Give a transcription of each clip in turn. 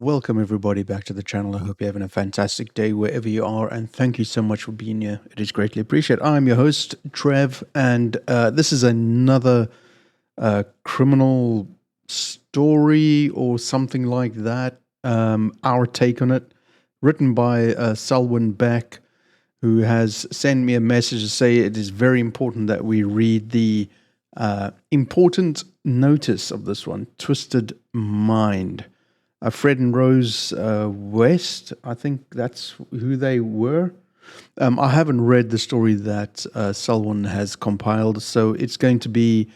Welcome everybody back to the channel. I hope you're having a fantastic day wherever you are, and thank you so much for being here. It is greatly appreciated. I'm your host, Trev, and this is another criminal story or something like that. Our take on it, written by Selwyn Beck, who has sent me a message to say it is very important that we read the important notice of this one, Twisted Mind. Fred and Rose West, I think that's who they were. I haven't read the story that Selwyn has compiled, so it's going to be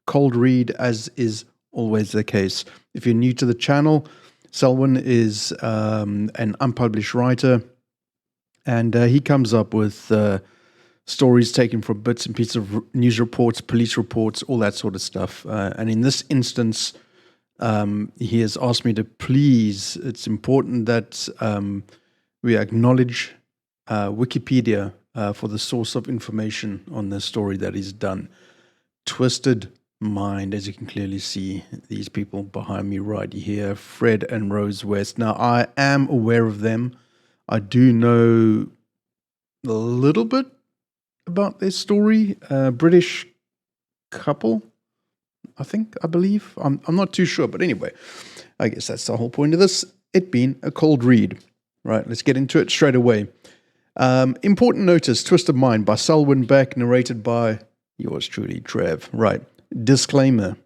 cold read, as is always the case. If you're new to the channel, Selwyn is an unpublished writer, and he comes up with stories taken from bits and pieces of news reports, police reports, all that sort of stuff. And in this instance, he has asked me to please, it's important that we acknowledge Wikipedia for the source of information on the story that is done. Twisted Mind, as you can clearly see, these people behind me right here, Fred and Rose West. Now, I am aware of them. I do know a little bit about their story. British couple, I believe. I'm not too sure, but anyway, I guess that's the whole point of this, it being a cold read. Right, let's get into it straight away. Important notice, Twisted Mind by Selwyn Beck, narrated by yours truly, Trev. Right, disclaimer.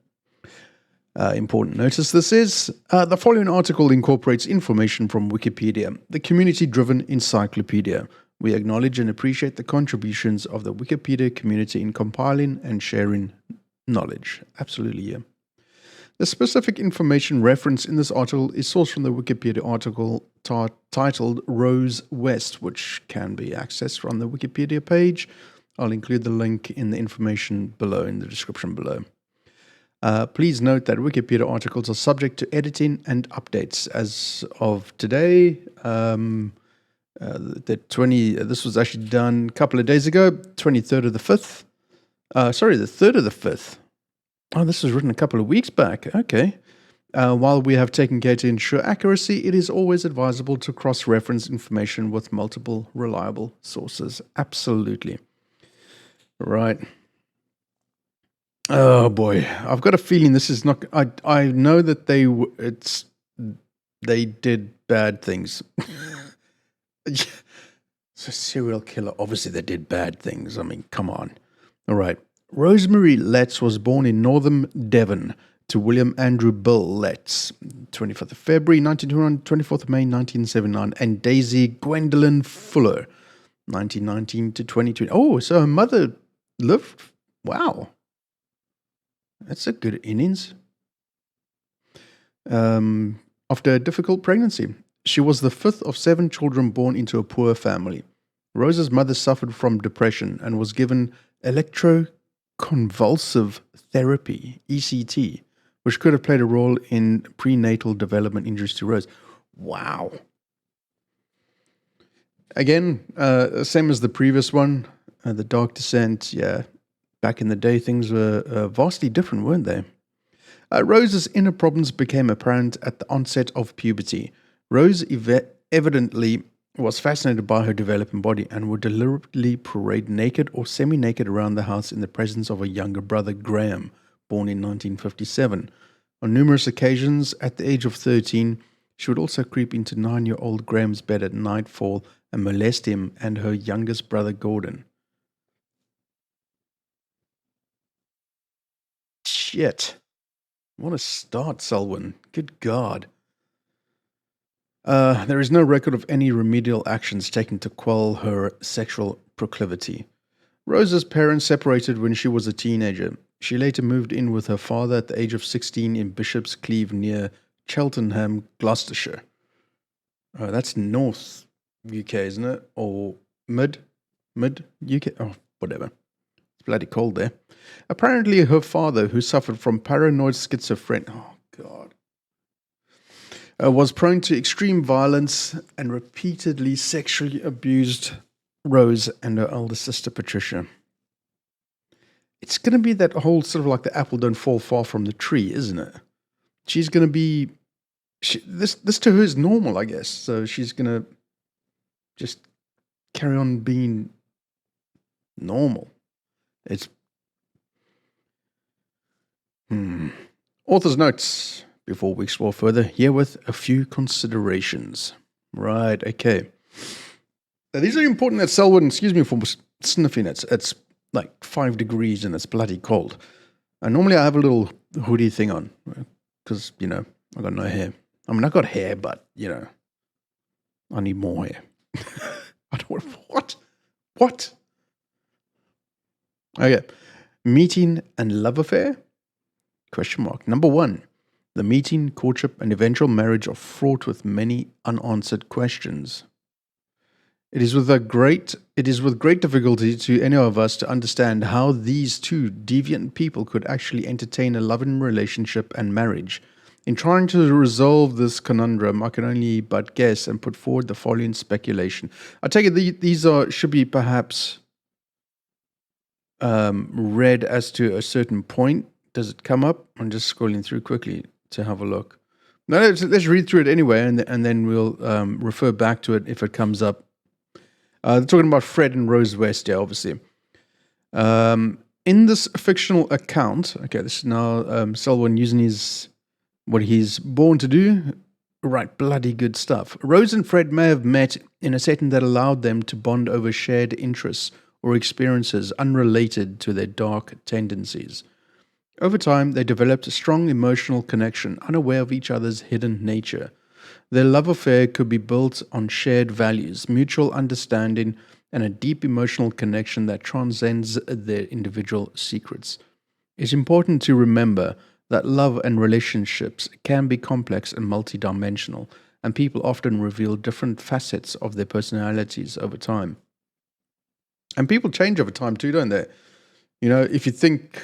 Important notice this is. The following article incorporates information from Wikipedia, the community-driven encyclopedia. We acknowledge and appreciate the contributions of the Wikipedia community in compiling and sharing knowledge. Absolutely, yeah. The specific information referenced in this article is sourced from the Wikipedia article titled Rose West, which can be accessed from the Wikipedia page. I'll include the link in the information below, in the description below. Please note that Wikipedia articles are subject to editing and updates. As of today, this was actually done a couple of days ago, 23rd of the 5th. The 3rd of the 5th. Oh, this was written a couple of weeks back. Okay. While we have taken care to ensure accuracy, it is always advisable to cross-reference information with multiple reliable sources. Absolutely. Right. Oh boy, I've got a feeling this is not. I know that they did bad things. It's a serial killer. Obviously, they did bad things. I mean, come on. All right. Rosemary Letts was born in northern Devon to William Andrew Bill Letts, 25th of February 1921, 24th of May 1979, and Daisy Gwendolyn Fuller, 1919 to 2020. Oh, so her mother lived. Wow. That's a good innings. After a difficult pregnancy, she was the fifth of 7 children born into a poor family. Rose's mother suffered from depression and was given electroconvulsive therapy, ECT, which could have played a role in prenatal development injuries to Rose. Wow. Again, same as the previous one, the Dark Descent, yeah. Back in the day, things were vastly different, weren't they? Rose's inner problems became apparent at the onset of puberty. Rose evidently was fascinated by her developing body and would deliberately parade naked or semi-naked around the house in the presence of her younger brother, Graham, born in 1957. On numerous occasions, at the age of 13, she would also creep into 9-year-old Graham's bed at nightfall and molest him and her youngest brother, Gordon. Shit. What a start, Selwyn. Good God. There is no record of any remedial actions taken to quell her sexual proclivity. Rose's parents separated when she was a teenager. She later moved in with her father at the age of 16 in Bishop's Cleeve near Cheltenham, Gloucestershire. That's North UK, isn't it? Or mid UK? Oh, whatever. Bloody cold there. Apparently, her father, who suffered from paranoid schizophrenia, was prone to extreme violence and repeatedly sexually abused Rose and her elder sister, Patricia. It's going to be that whole sort of like the apple don't fall far from the tree, isn't it? She's going to be this to her is normal, I guess. So she's gonna just carry on being normal. It's author's notes before we explore further. Here with a few considerations. Right. Okay. Now, these are important at Selwyn. Excuse me for sniffing. It's like 5 degrees and it's bloody cold. And normally I have a little hoodie thing on because, you know, I got no hair. I mean, I got hair, but, you know, I need more hair. I don't want... What? Okay. Meeting and love affair? Question mark. Number 1. The meeting, courtship, and eventual marriage are fraught with many unanswered questions. It is with great difficulty to any of us to understand how these two deviant people could actually entertain a loving relationship and marriage. In trying to resolve this conundrum, I can only but guess and put forward the following speculation. I take it these should be perhaps read as to a certain point. Does it come up? I'm just scrolling through quickly to have a look. No, let's read through it anyway, and then we'll refer back to it if it comes up. They're talking about Fred and Rose West, yeah, obviously. In this fictional account, okay, this is now Selwyn using what he's born to do. Right, bloody good stuff. Rose and Fred may have met in a setting that allowed them to bond over shared interests or experiences unrelated to their dark tendencies. Over time, they developed a strong emotional connection, unaware of each other's hidden nature. Their love affair could be built on shared values, mutual understanding, and a deep emotional connection that transcends their individual secrets. It's important to remember that love and relationships can be complex and multidimensional, and people often reveal different facets of their personalities over time. And people change over time too, don't they? You know, if you think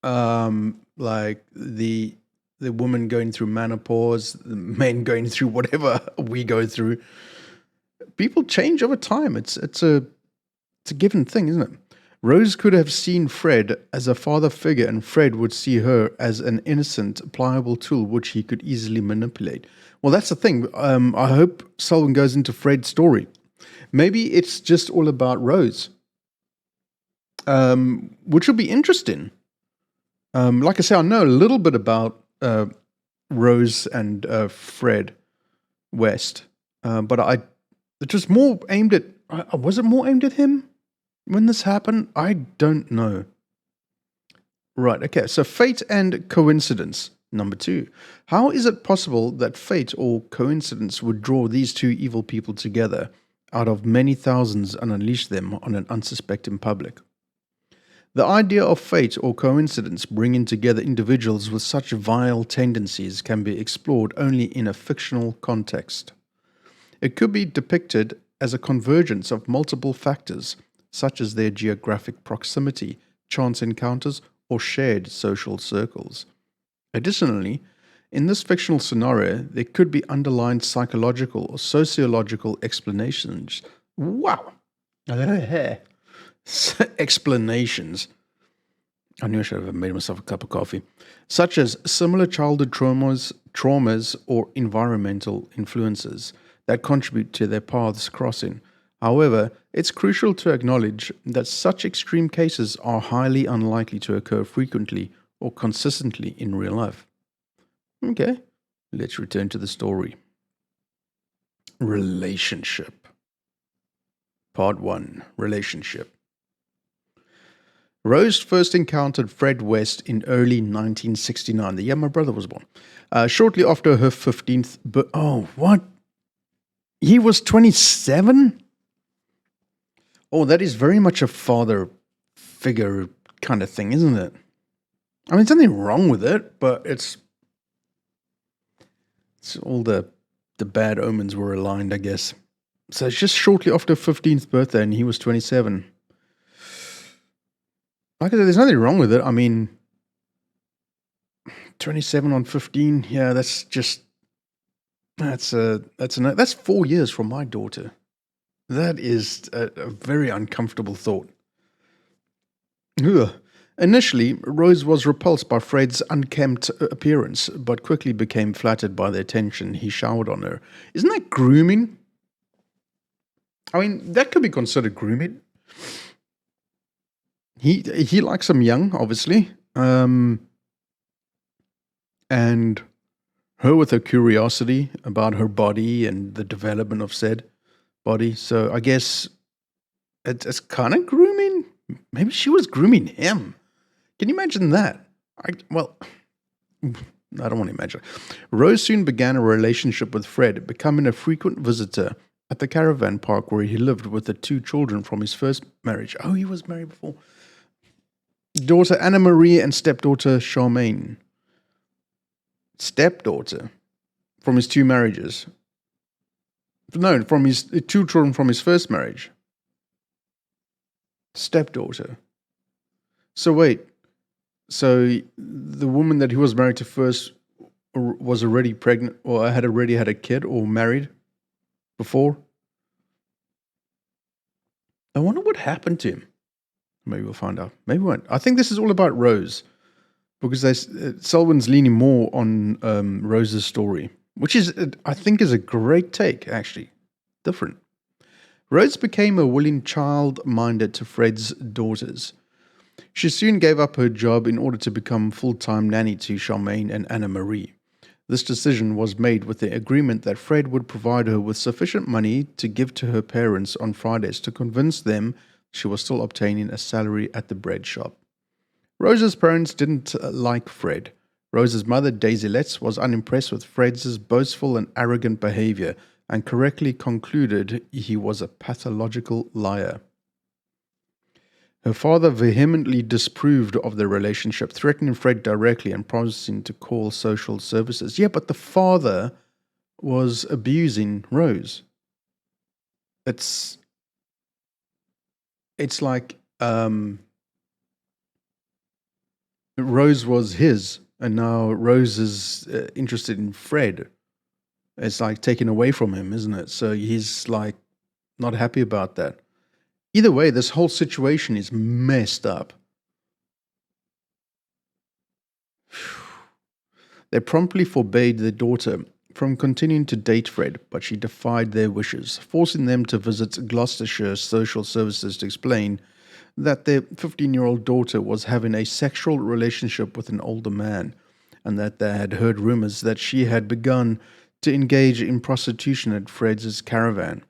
like the woman going through menopause, the men going through whatever we go through, people change over time. It's a given thing, isn't it? Rose could have seen Fred as a father figure, and Fred would see her as an innocent, pliable tool which he could easily manipulate. Well, that's the thing. I hope Selwyn goes into Fred's story. Maybe it's just all about Rose, which would be interesting. Like I say, I know a little bit about Rose and Fred West, but it was more aimed at. Was it more aimed at him when this happened? I don't know. Right. Okay. So fate and coincidence. Number 2. How is it possible that fate or coincidence would draw these two evil people together out of many thousands and unleash them on an unsuspecting public? The idea of fate or coincidence bringing together individuals with such vile tendencies can be explored only in a fictional context. It could be depicted as a convergence of multiple factors, such as their geographic proximity, chance encounters, or shared social circles. Additionally, in this fictional scenario, there could be underlying psychological or sociological explanations. Wow! Explanations. I knew I should have made myself a cup of coffee. Such as similar childhood traumas or environmental influences that contribute to their paths crossing. However, it's crucial to acknowledge that such extreme cases are highly unlikely to occur frequently or consistently in real life. Okay, let's return to the story. Relationship. Part 1. Relationship. Rose first encountered Fred West in early 1969, the year my brother was born. Shortly after her 15th birthday. Oh, what? He was 27? Oh, that is very much a father figure kind of thing, isn't it? I mean, there's nothing wrong with it, but it's all the bad omens were aligned, I guess. So it's just shortly after 15th birthday, and he was 27. Like I said, there's nothing wrong with it. I mean, 27 on 15, yeah, that's 4 years from my daughter. That is a very uncomfortable thought. Ugh. Initially, Rose was repulsed by Fred's unkempt appearance, but quickly became flattered by the attention he showered on her. Isn't that grooming? I mean, that could be considered grooming. He likes them young, obviously, and her with her curiosity about her body and the development of said body. So I guess it's kind of grooming. Maybe she was grooming him. Can you imagine that? I don't want to imagine. Rose soon began a relationship with Fred, becoming a frequent visitor at the caravan park where he lived with the 2 children from his first marriage. Oh, he was married before. Daughter Anna Marie and stepdaughter Charmaine. Stepdaughter from his 2 marriages. No, from his 2 children from his first marriage. Stepdaughter. So wait. So the woman that he was married to first was already pregnant or had already had a kid or married before? I wonder what happened to him. Maybe we'll find out. Maybe we won't. I think this is all about Rose because Selwyn's leaning more on Rose's story, which is, I think, is a great take, actually. Different. Rose became a willing child-minded to Fred's daughters. She soon gave up her job in order to become full-time nanny to Charmaine and Anna Marie. This decision was made with the agreement that Fred would provide her with sufficient money to give to her parents on Fridays to convince them she was still obtaining a salary at the bread shop. Rose's parents didn't like Fred. Rose's mother, Daisy Letts, was unimpressed with Fred's boastful and arrogant behavior and correctly concluded he was a pathological liar. Her father vehemently disapproved of the relationship, threatening Fred directly and promising to call social services. Yeah, but the father was abusing Rose. It's like Rose was his, and now Rose is interested in Fred. It's like taken away from him, isn't it? So he's like not happy about that. Either way, this whole situation is messed up. They promptly forbade their daughter from continuing to date Fred, but she defied their wishes, forcing them to visit Gloucestershire Social Services to explain that their 15-year-old daughter was having a sexual relationship with an older man, and that they had heard rumors that she had begun to engage in prostitution at Fred's caravan.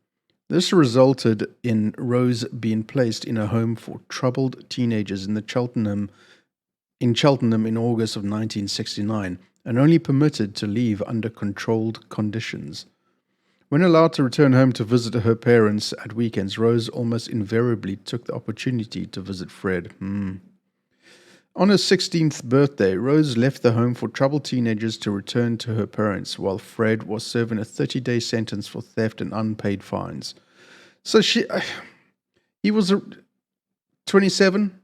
This resulted in Rose being placed in a home for troubled teenagers in Cheltenham in August of 1969, and only permitted to leave under controlled conditions. When allowed to return home to visit her parents at weekends, Rose almost invariably took the opportunity to visit Fred. On her 16th birthday, Rose left the home for troubled teenagers to return to her parents, while Fred was serving a 30-day sentence for theft and unpaid fines. So he was 27,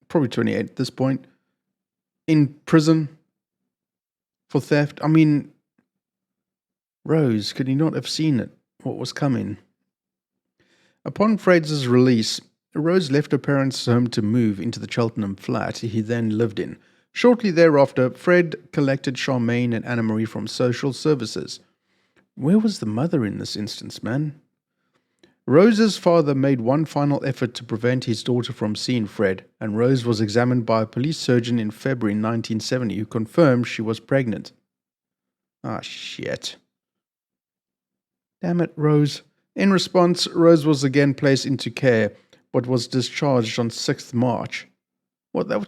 probably 28 at this point, in prison for theft. I mean, Rose, could he not have seen it, what was coming? Upon Fred's release, Rose left her parents' home to move into the Cheltenham flat he then lived in. Shortly thereafter, Fred collected Charmaine and Anna Marie from social services. Where was the mother in this instance, man? Rose's father made one final effort to prevent his daughter from seeing Fred, and Rose was examined by a police surgeon in February 1970 who confirmed she was pregnant. Ah, shit. Damn it, Rose. In response, Rose was again placed into care, but was discharged on 6th March. What that was...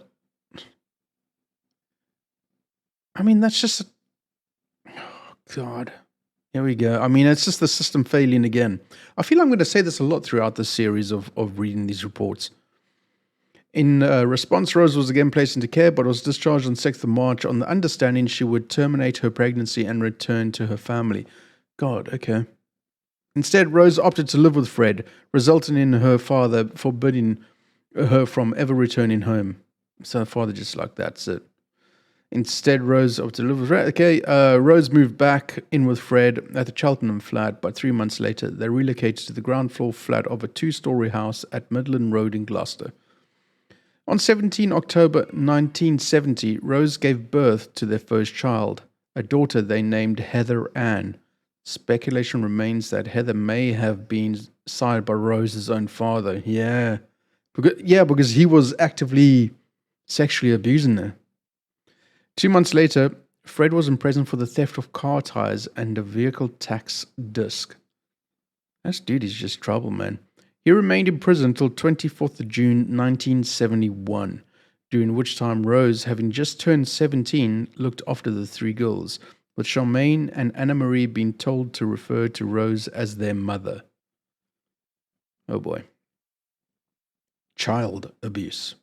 I mean, that's just... Oh, God. Here we go. I mean, it's just the system failing again. I feel I'm going to say this a lot throughout this series of reading these reports. In response, Rose was again placed into care, but was discharged on 6th of March on the understanding she would terminate her pregnancy and return to her family. God, okay. Instead, Rose opted to live with Fred, resulting in her father forbidding her from ever returning home. So her father just like, that's it. Instead, Rose opted to live with Fred. Okay, Rose moved back in with Fred at the Cheltenham flat, but 3 months later, they relocated to the ground floor flat of a 2-story house at Midland Road in Gloucester. On 17 October 1970, Rose gave birth to their first child, a daughter they named Heather Ann. Speculation remains that Heather may have been sired by Rose's own father. Because he was actively sexually abusing her. 2 months later, Fred was in prison for the theft of car tires and a vehicle tax disc. This dude is just trouble, man. He remained in prison until 24th of June 1971, during which time Rose, having just turned 17, looked after the three girls, with Charmaine and Anna Marie being told to refer to Rose as their mother. Oh boy. Child abuse.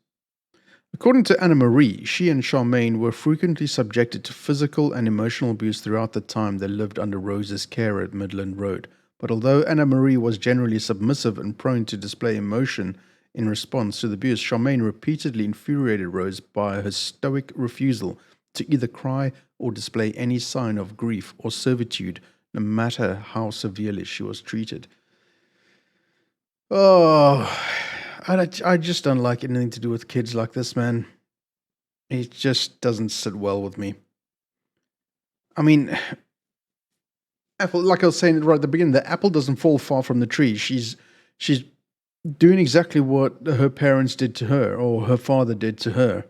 According to Anna Marie, she and Charmaine were frequently subjected to physical and emotional abuse throughout the time they lived under Rose's care at Midland Road. But although Anna Marie was generally submissive and prone to display emotion in response to the abuse, Charmaine repeatedly infuriated Rose by her stoic refusal to either cry or display any sign of grief or servitude, no matter how severely she was treated. Oh, I just don't like anything to do with kids like this, man. It just doesn't sit well with me. I mean, apple, like I was saying right at the beginning, the apple doesn't fall far from the tree. She's doing exactly what her parents did to her, or her father did to her.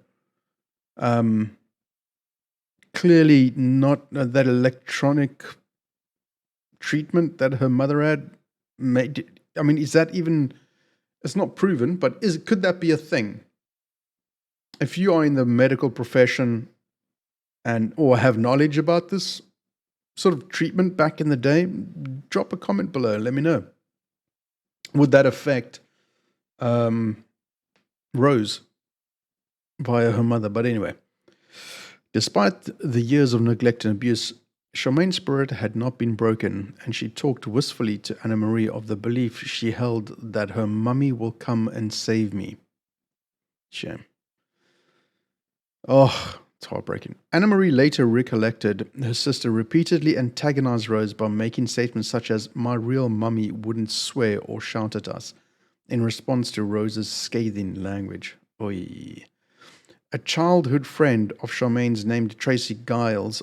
Clearly not that electronic treatment that her mother had made. I mean, is that even... It's not proven, but could that be a thing? If you are in the medical profession or have knowledge about this sort of treatment back in the day, drop a comment below. Let me know. Would that affect Rose via her mother? But anyway, despite the years of neglect and abuse, Charmaine's spirit had not been broken, and she talked wistfully to Anna Marie of the belief she held that her mummy will come and save me. Shame. Oh, it's heartbreaking. Anna Marie later recollected her sister repeatedly antagonized Rose by making statements such as, "My real mummy wouldn't swear or shout at us," in response to Rose's scathing language. Oy. A childhood friend of Charmaine's named Tracy Giles,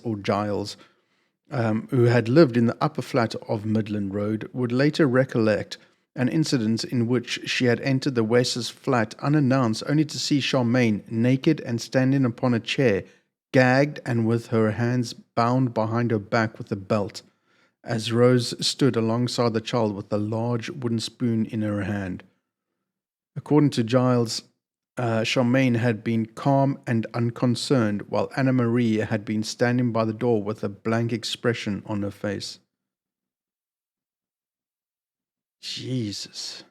who had lived in the upper flat of Midland Road, would later recollect an incident in which she had entered the West's flat unannounced, only to see Charmaine naked and standing upon a chair, gagged and with her hands bound behind her back with a belt, as Rose stood alongside the child with a large wooden spoon in her hand. According to Giles, Charmaine had been calm and unconcerned, while Anna Marie had been standing by the door with a blank expression on her face. Jesus.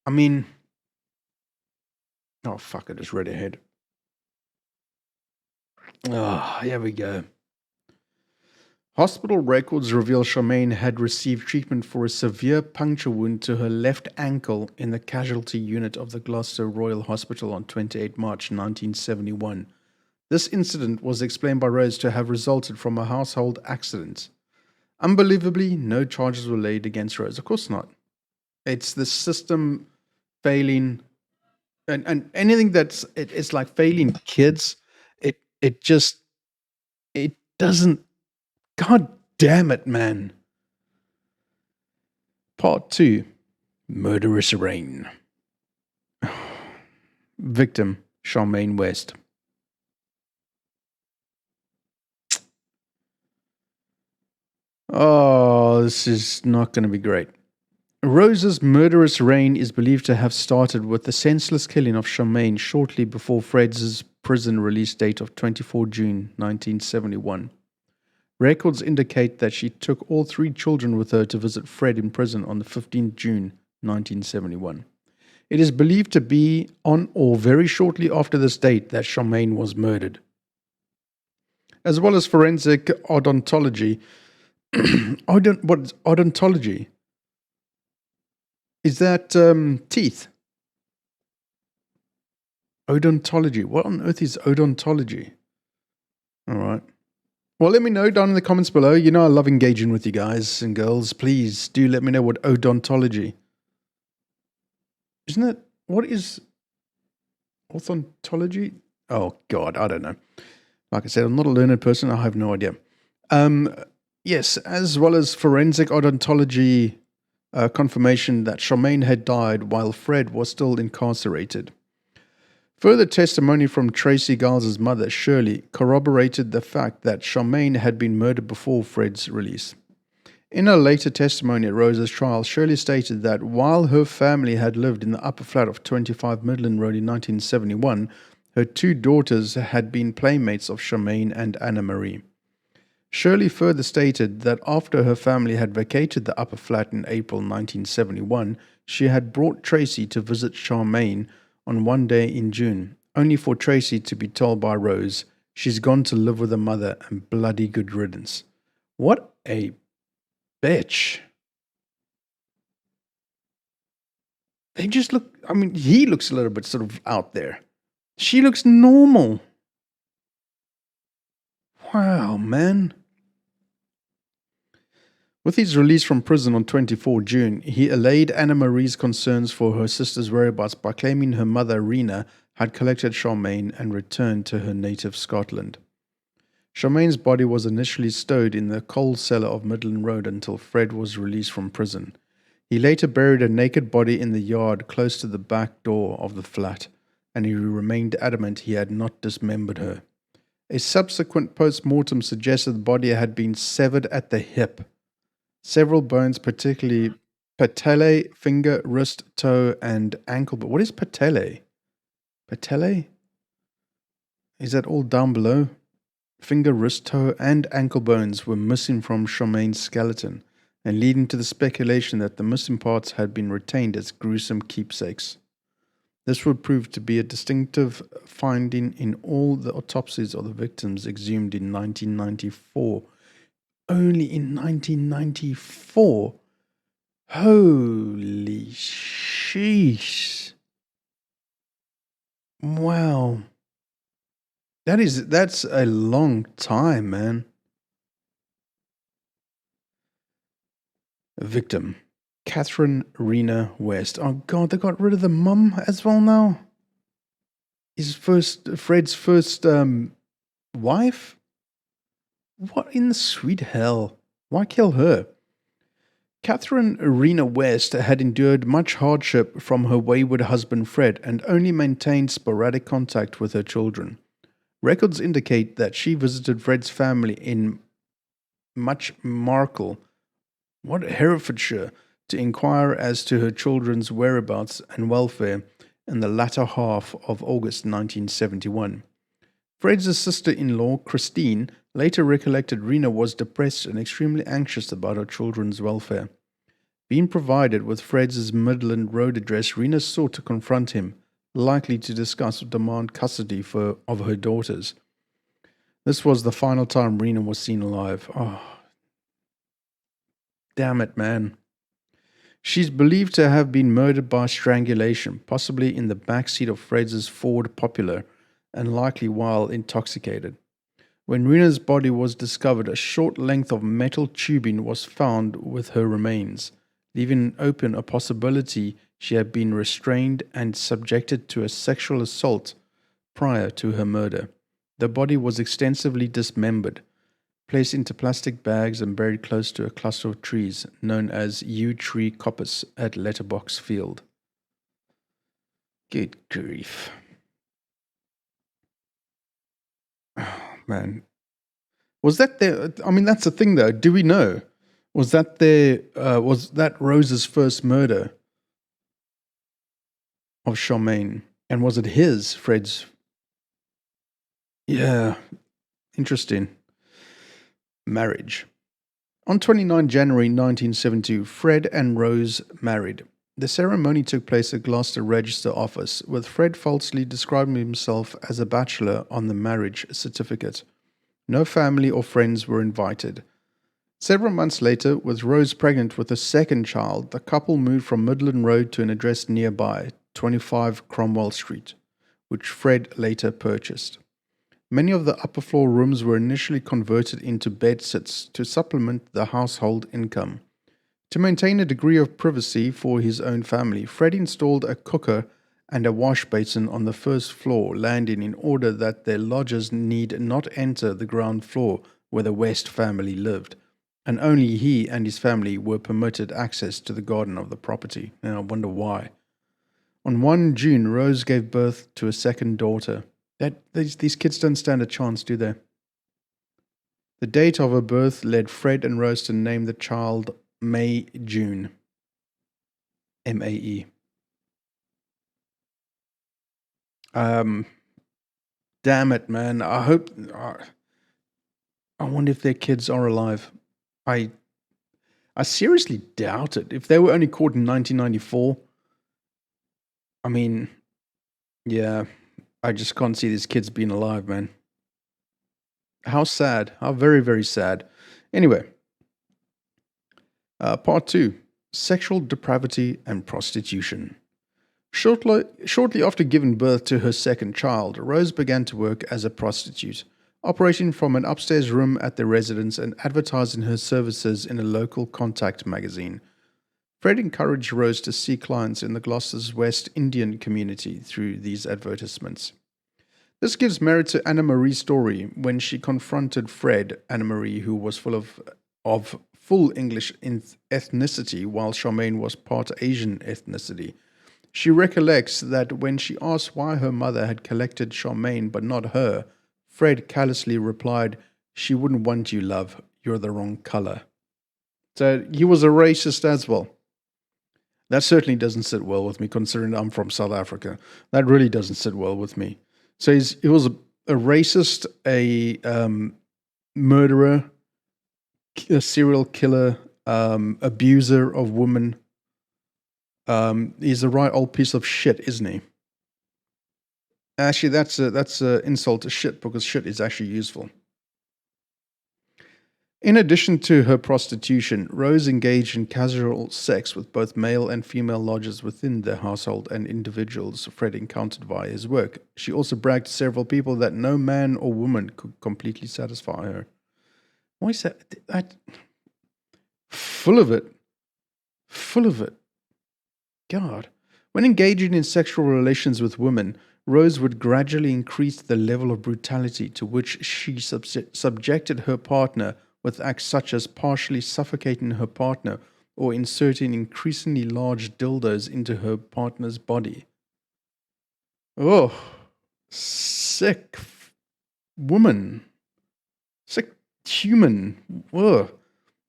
I mean... Oh, fuck, I just read ahead. Oh, here we go. Hospital records reveal Charmaine had received treatment for a severe puncture wound to her left ankle in the casualty unit of the Gloucester Royal Hospital on 28 March 1971. This incident was explained by Rose to have resulted from a household accident. Unbelievably, no charges were laid against Rose. Of course not. It's the system failing, and anything it's like failing kids. It doesn't. God damn it, man. Part 2. Murderous Rain. Victim, Charmaine West. Oh, this is not going to be great. Rose's murderous reign is believed to have started with the senseless killing of Charmaine shortly before Fred's prison release date of 24 June 1971. Records indicate that she took all three children with her to visit Fred in prison on the 15th June 1971. It is believed to be on or very shortly after this date that Charmaine was murdered. As well as forensic odontology. What is odontology? Is that teeth? Odontology. What on earth is odontology? All right. Well, let me know down in the comments below. You know I love engaging with you guys and girls. Please do let me know what odontology. Isn't it? What is... Orthodontology? Oh, God, I don't know. Like I said, I'm not a learned person. I have no idea. Yes, as well as forensic odontology confirmation that Charmaine had died while Fred was still incarcerated. Further testimony from Tracy Giles' mother, Shirley, corroborated the fact that Charmaine had been murdered before Fred's release. In her later testimony at Rose's trial, Shirley stated that while her family had lived in the upper flat of 25 Midland Road in 1971, her two daughters had been playmates of Charmaine and Anna Marie. Shirley further stated that after her family had vacated the upper flat in April 1971, she had brought Tracy to visit Charmaine on one day in June, only for Tracy to be told by Rose, she's gone to live with her mother and bloody good riddance. What a bitch. They just look, I mean, he looks a little bit sort of out there. She looks normal. Wow, man. With his release from prison on 24 June, he allayed Anna Marie's concerns for her sister's whereabouts by claiming her mother, Rena, had collected Charmaine and returned to her native Scotland. Charmaine's body was initially stowed in the coal cellar of Midland Road until Fred was released from prison. He later buried a naked body in the yard close to the back door of the flat, and he remained adamant he had not dismembered her. A subsequent post-mortem suggested the body had been severed at the hip. Several bones, particularly patella, finger, wrist, toe, and ankle. But what is patella? Patella? Is that all down below? Finger, wrist, toe, and ankle bones were missing from Charmaine's skeleton, and leading to the speculation that the missing parts had been retained as gruesome keepsakes. This would prove to be a distinctive finding in all the autopsies of the victims exhumed in 1994. Only in 1994? Holy sheesh. Wow. That's a long time, man. Victim. Catherine Rena West. Oh God, they got rid of the mum as well now? Fred's first wife? What in the sweet hell? Why kill her? Catherine Rena West had endured much hardship from her wayward husband Fred and only maintained sporadic contact with her children. Records indicate that she visited Fred's family in Herefordshire, to inquire as to her children's whereabouts and welfare in the latter half of August 1971. Fred's sister-in-law, Christine, later recollected Rena was depressed and extremely anxious about her children's welfare. Being provided with Fred's Midland Road address, Rena sought to confront him, likely to discuss or demand custody of her daughters. This was the final time Rena was seen alive. Oh, damn it, man. She's believed to have been murdered by strangulation, possibly in the backseat of Fred's Ford Popular, and likely while intoxicated. When Rena's body was discovered, a short length of metal tubing was found with her remains, leaving open a possibility she had been restrained and subjected to a sexual assault prior to her murder. The body was extensively dismembered, placed into plastic bags and buried close to a cluster of trees known as Yew Tree Coppice at Letterbox Field. Good grief. Oh, man. Was that there? I mean, that's the thing though. Do we know? Was that Rose's first murder of Charmaine? And was it Fred's? Yeah. Interesting. Marriage. On 29 January 1972, Fred and Rose married. The ceremony took place at Gloucester Register Office, with Fred falsely describing himself as a bachelor on the marriage certificate. No family or friends were invited. Several months later, with Rose pregnant with a second child, the couple moved from Midland Road to an address nearby, 25 Cromwell Street, which Fred later purchased. Many of the upper floor rooms were initially converted into bedsits to supplement the household income. To maintain a degree of privacy for his own family, Fred installed a cooker and a wash basin on the first floor landing in order that their lodgers need not enter the ground floor where the West family lived, and only he and his family were permitted access to the garden of the property. And I wonder why. On 1 June, Rose gave birth to a second daughter. These kids don't stand a chance, do they? The date of her birth led Fred and Rose to name the child May June. M-A-E. Damn it, man. I hope... I wonder if their kids are alive. I seriously doubt it. If they were only caught in 1994... I mean, yeah, I just can't see these kids being alive, man. How sad. How very, very sad. Anyway, part 2, sexual depravity and prostitution. Shortly after giving birth to her second child, Rose began to work as a prostitute, operating from an upstairs room at their residence and advertising her services in a local contact magazine. Fred encouraged Rose to see clients in the Gloucester's West Indian community through these advertisements. This gives merit to Anna Marie's story when she confronted Fred, Anna Marie, who was full of full English ethnicity while Charmaine was part Asian ethnicity. She recollects that when she asked why her mother had collected Charmaine but not her, Fred callously replied, "She wouldn't want you, love. You're the wrong color." So he was a racist as well. That certainly doesn't sit well with me, considering I'm from South Africa. That really doesn't sit well with me. So he was a racist, a murderer, a serial killer, abuser of women. He's a right old piece of shit, isn't he? Actually, that's a insult to shit, because shit is actually useful. In addition to her prostitution, Rose engaged in casual sex with both male and female lodgers within their household and individuals Fred encountered via his work. She also bragged to several people that no man or woman could completely satisfy her. Why is that? Full of it. Full of it. God. When engaging in sexual relations with women, Rose would gradually increase the level of brutality to which she subjected her partner with acts such as partially suffocating her partner or inserting increasingly large dildos into her partner's body. Oh, sick woman. Sick human. Ugh.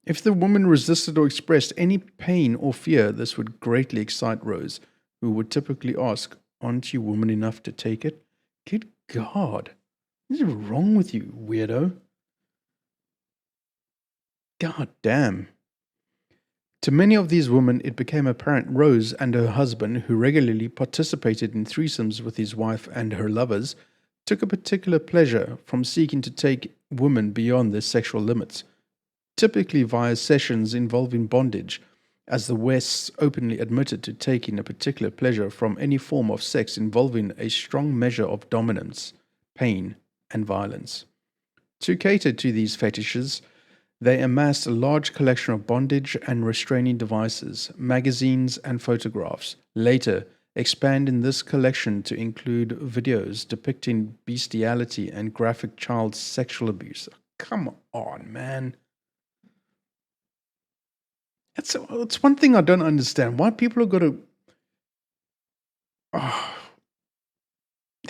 If the woman resisted or expressed any pain or fear, this would greatly excite Rose, who would typically ask, "Aren't you woman enough to take it?" Good God. What is wrong with you, weirdo? God damn. To many of these women, it became apparent Rose and her husband, who regularly participated in threesomes with his wife and her lovers, took a particular pleasure from seeking to take women beyond their sexual limits, typically via sessions involving bondage, as the West openly admitted to taking a particular pleasure from any form of sex involving a strong measure of dominance, pain, and violence. To cater to these fetishes, they amassed a large collection of bondage and restraining devices, magazines, and photographs, later expanding this collection to include videos depicting bestiality and graphic child sexual abuse. Come on, man. It's one thing I don't understand. Why people have got to... Oh,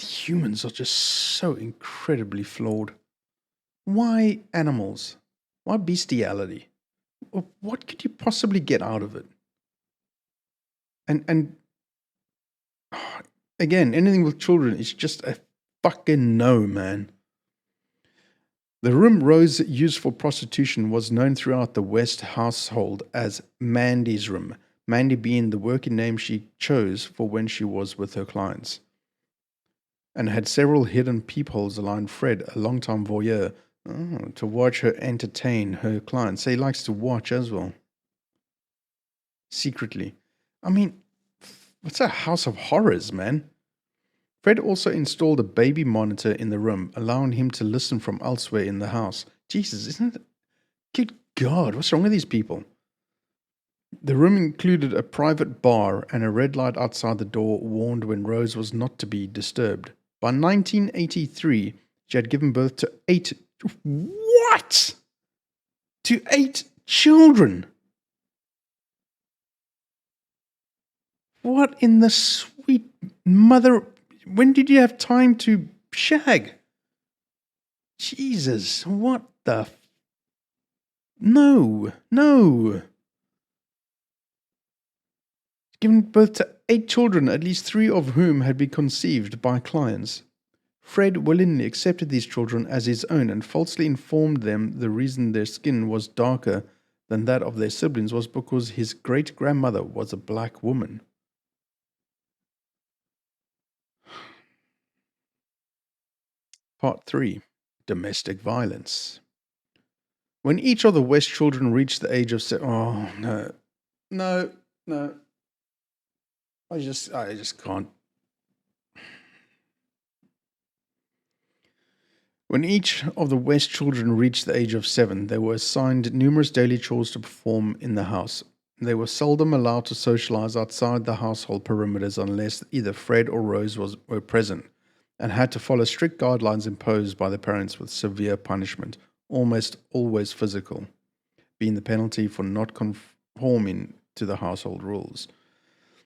humans are just so incredibly flawed. Why animals? Why bestiality? What could you possibly get out of it? And again, anything with children is just a fucking no, man. The room Rose used for prostitution was known throughout the West household as Mandy's room, Mandy being the working name she chose for when she was with her clients, and had several hidden peepholes allowing Fred, a long-time voyeur, to watch her entertain her clients. So he likes to watch as well. Secretly. I mean, what's a house of horrors, man? Fred also installed a baby monitor in the room, allowing him to listen from elsewhere in the house. Jesus, isn't it? Good God, what's wrong with these people? The room included a private bar, and a red light outside the door warned when Rose was not to be disturbed. By 1983, she had given birth to 8... What? To 8 children? What in the sweet mother... When did you have time to shag? Jesus, what the... No. Given birth to 8 children, at least 3 of whom had been conceived by clients. Fred willingly accepted these children as his own and falsely informed them the reason their skin was darker than that of their siblings was because his great-grandmother was a black woman. Part 3. Domestic Violence. When each of the West children reached the age of... Oh, no. I just can't. When each of the West children reached the age of 7, they were assigned numerous daily chores to perform in the house. They were seldom allowed to socialize outside the household perimeters unless either Fred or Rose were present, and had to follow strict guidelines imposed by the parents with severe punishment, almost always physical, being the penalty for not conforming to the household rules.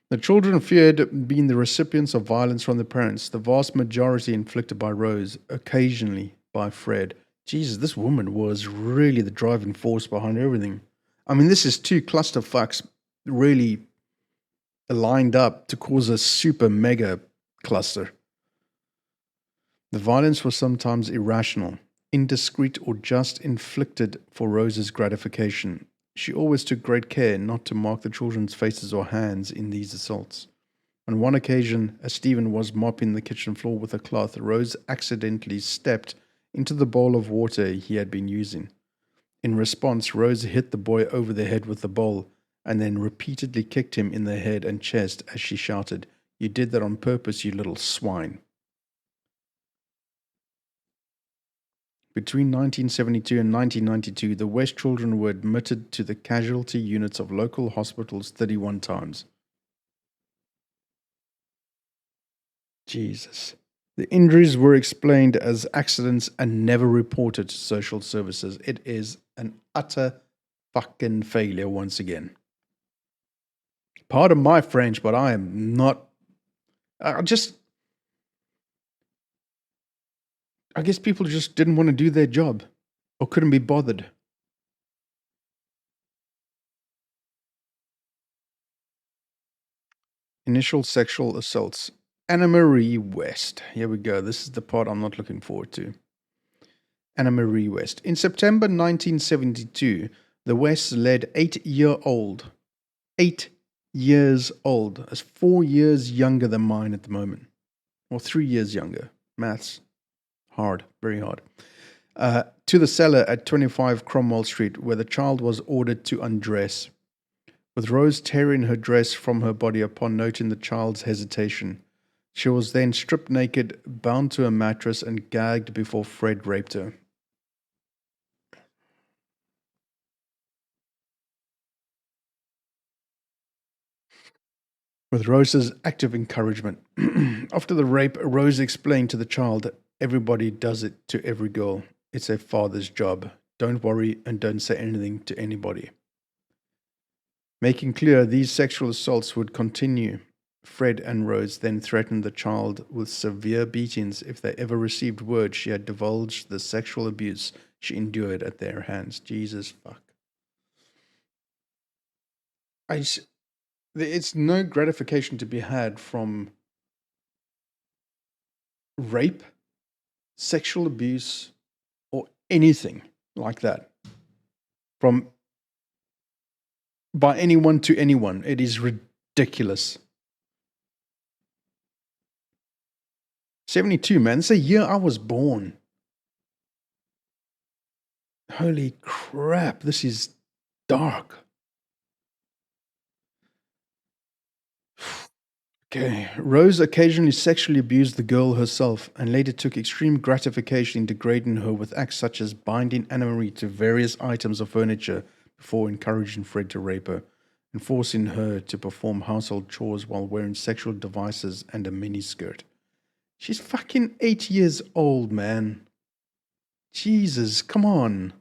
The children feared being the recipients of violence from the parents, the vast majority inflicted by Rose, occasionally by Fred. Jesus, this woman was really the driving force behind everything. I mean, this is 2 clusterfucks really lined up to cause a super mega cluster. The violence was sometimes irrational, indiscreet, or just inflicted for Rose's gratification. She always took great care not to mark the children's faces or hands in these assaults. On one occasion, as Stephen was mopping the kitchen floor with a cloth, Rose accidentally stepped into the bowl of water he had been using. In response, Rose hit the boy over the head with the bowl and then repeatedly kicked him in the head and chest as she shouted, "You did that on purpose, you little swine." Between 1972 and 1992, the West children were admitted to the casualty units of local hospitals 31 times. Jesus. The injuries were explained as accidents and never reported to social services. It is an utter fucking failure once again. Pardon my French, but I am not... I guess people just didn't want to do their job or couldn't be bothered. Initial sexual assaults. Anna Marie West. Here we go. This is the part I'm not looking forward to. Anna Marie West. In September 1972, the Wests led 8-year-old. 8 years old. That's 4 years younger than mine at the moment. Or 3 years younger. Maths. Hard. Very hard. To the cellar at 25 Cromwell Street, where the child was ordered to undress. With Rose tearing her dress from her body upon noting the child's hesitation. She was then stripped naked, bound to a mattress, and gagged before Fred raped her. With Rose's active encouragement. After the rape, Rose explained to the child, "Everybody does it to every girl. It's a father's job. Don't worry and don't say anything to anybody." Making clear these sexual assaults would continue, Fred and Rose then threatened the child with severe beatings if they ever received word she had divulged the sexual abuse she endured at their hands. Jesus fuck. It's no gratification to be had from rape, sexual abuse, or anything like that. By anyone to anyone. It is ridiculous. 72, man. It's the year I was born. Holy crap. This is dark. Okay. Rose occasionally sexually abused the girl herself and later took extreme gratification in degrading her with acts such as binding Anna Marie to various items of furniture before encouraging Fred to rape her. and forcing her to perform household chores while wearing sexual devices and a miniskirt. She's fucking 8 years old, man. Jesus, come on.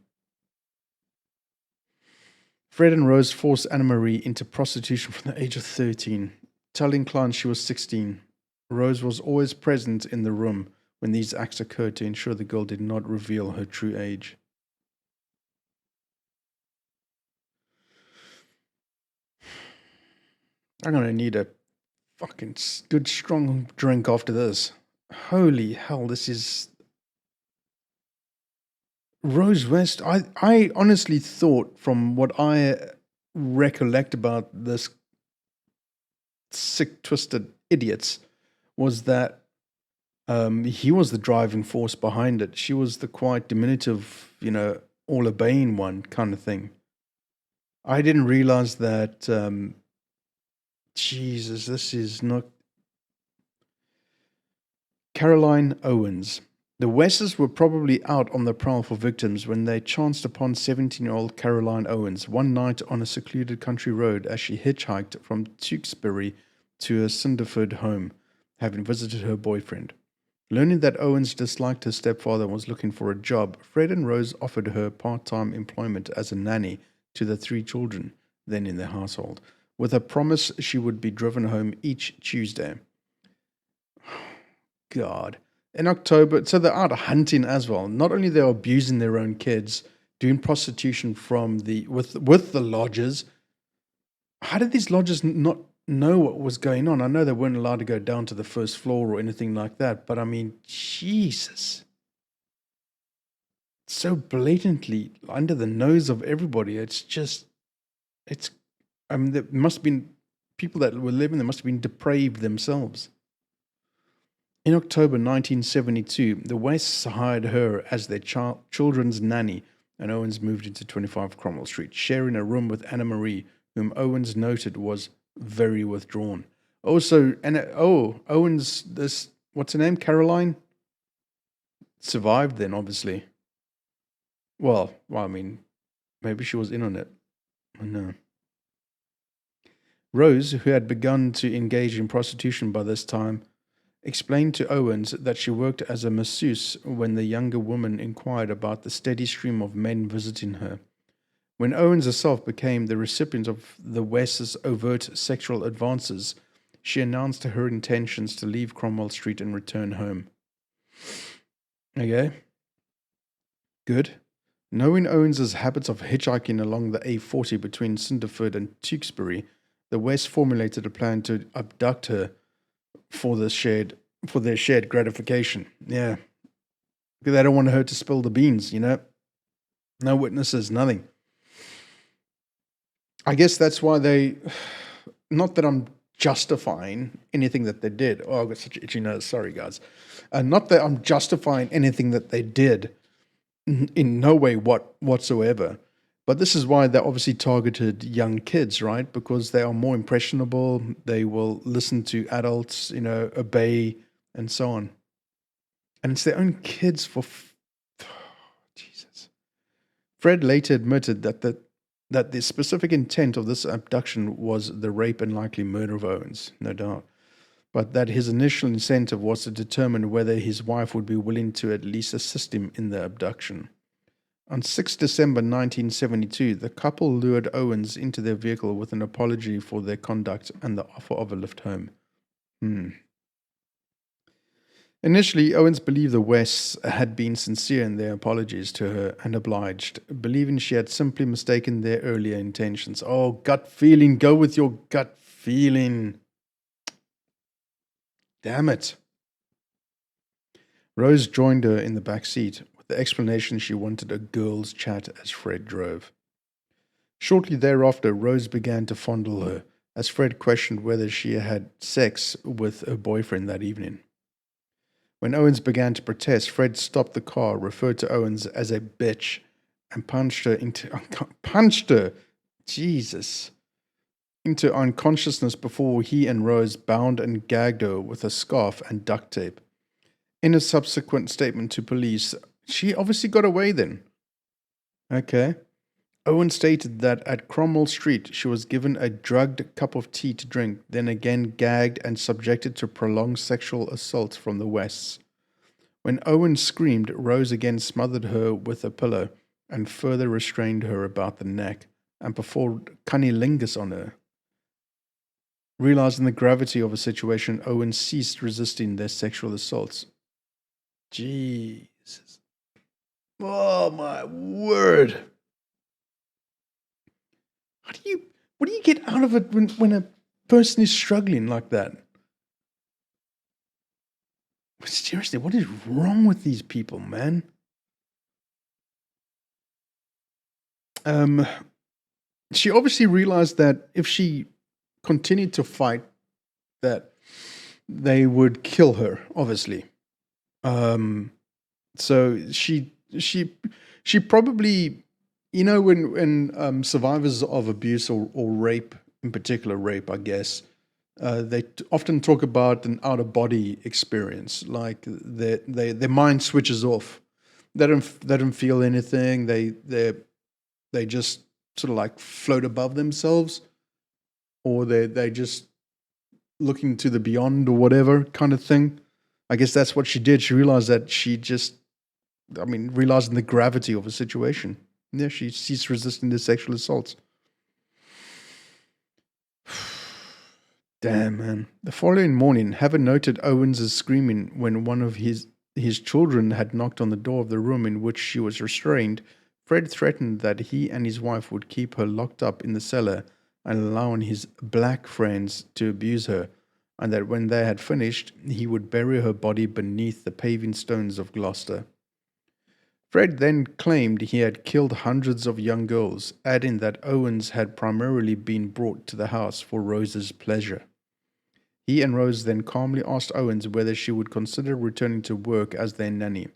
Fred and Rose forced Anna-Marie into prostitution from the age of 13, telling clients she was 16. Rose was always present in the room when these acts occurred to ensure the girl did not reveal her true age. I'm going to need a fucking good strong drink after this. Holy hell, this is... Rose West, I honestly thought, from what I recollect about this sick, twisted idiots, was that he was the driving force behind it. She was the quite diminutive, all obeying one kind of thing. I didn't realize that, Jesus, this is not... Caroline Owens. The Wesses were probably out on the prowl for victims when they chanced upon 17-year-old Caroline Owens one night on a secluded country road as she hitchhiked from Tewkesbury to her Cinderford home, having visited her boyfriend. Learning that Owens disliked her stepfather and was looking for a job, Fred and Rose offered her part-time employment as a nanny to the 3 children then in their household, with a promise she would be driven home each Tuesday. God. In October, so they're out hunting as well. Not only they're abusing their own kids, doing prostitution from with the lodges. How did these lodges not know what was going on? I know they weren't allowed to go down to the first floor or anything like that, but I mean, Jesus. So blatantly under the nose of everybody. There must have been people that were living there must have been depraved themselves. In October 1972, the Wests hired her as their children's nanny, and Owens moved into 25 Cromwell Street, sharing a room with Anna-Marie, whom Owens noted was very withdrawn. Owens, what's her name, Caroline? Survived then, obviously. Well, I mean, maybe she was in on it. No. Rose, who had begun to engage in prostitution by this time, explained to Owens that she worked as a masseuse when the younger woman inquired about the steady stream of men visiting her. When Owens herself became the recipient of the West's overt sexual advances, she announced her intentions to leave Cromwell Street and return home. Okay. Good. Knowing Owens's habits of hitchhiking along the A40 between Cinderford and Tewkesbury, the West formulated a plan to abduct her for their shared gratification. Yeah. Because they don't want her to spill the beans, No witnesses, nothing. I guess that's why they... Not that I'm justifying anything that they did. Oh, I've got such itchy nose. Sorry, guys. Not that I'm justifying anything that they did in no way whatsoever. But this is why they obviously targeted young kids, right? Because they are more impressionable. They will listen to adults, obey, and so on. And it's their own kids for... Jesus. Fred later admitted that the specific intent of this abduction was the rape and likely murder of Owens, no doubt. But that his initial incentive was to determine whether his wife would be willing to at least assist him in the abduction. On 6 December 1972, the couple lured Owens into their vehicle with an apology for their conduct and the offer of a lift home. Initially, Owens believed the Wests had been sincere in their apologies to her and obliged, believing she had simply mistaken their earlier intentions. Oh, gut feeling. Go with your gut feeling. Damn it. Rose joined her in the back seat, the explanation she wanted a girl's chat as Fred drove. Shortly thereafter, Rose began to fondle her, as Fred questioned whether she had sex with her boyfriend that evening. When Owens began to protest, Fred stopped the car, referred to Owens as a bitch, and punched her into unconsciousness before he and Rose bound and gagged her with a scarf and duct tape. In a subsequent statement to police, she obviously got away then. Okay. Owen stated that at Cromwell Street, she was given a drugged cup of tea to drink, then again gagged and subjected to prolonged sexual assault from the Wests. When Owen screamed, Rose again smothered her with a pillow and further restrained her about the neck and performed cunnilingus on her. Realizing the gravity of the situation, Owen ceased resisting their sexual assaults. Jesus. Oh my word. What do you get out of it when a person is struggling like that? Seriously, what is wrong with these people, man? She obviously realized that if she continued to fight, that they would kill her, obviously. So she probably, when survivors of abuse or rape, in particular rape, I guess, they often talk about an out of body experience, like their mind switches off. They don't feel anything. They just sort of like float above themselves, or they just looking to the beyond or whatever kind of thing. I guess that's what she did. She realized that realizing the gravity of the situation. Yeah, she ceased resisting the sexual assaults. Damn, man. The following morning, Haver noted Owens' screaming when one of his children had knocked on the door of the room in which she was restrained. Fred threatened that he and his wife would keep her locked up in the cellar and allow his black friends to abuse her, and that when they had finished, he would bury her body beneath the paving stones of Gloucester. Fred then claimed he had killed hundreds of young girls, adding that Owens had primarily been brought to the house for Rose's pleasure. He and Rose then calmly asked Owens whether she would consider returning to work as their nanny.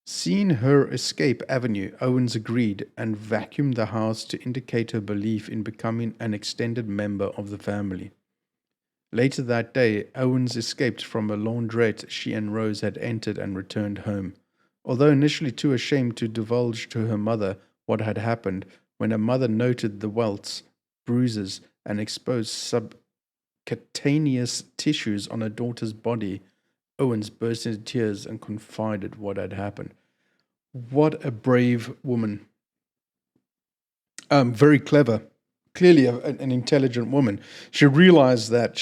Seeing her escape Avenue, Owens agreed and vacuumed the house to indicate her belief in becoming an extended member of the family. Later that day, Owens escaped from a laundrette she and Rose had entered and returned home. Although initially too ashamed to divulge to her mother what had happened, when her mother noted the welts, bruises, and exposed subcutaneous tissues on her daughter's body, Owens burst into tears and confided what had happened. What a brave woman. Very clever. Clearly an intelligent woman. She realized that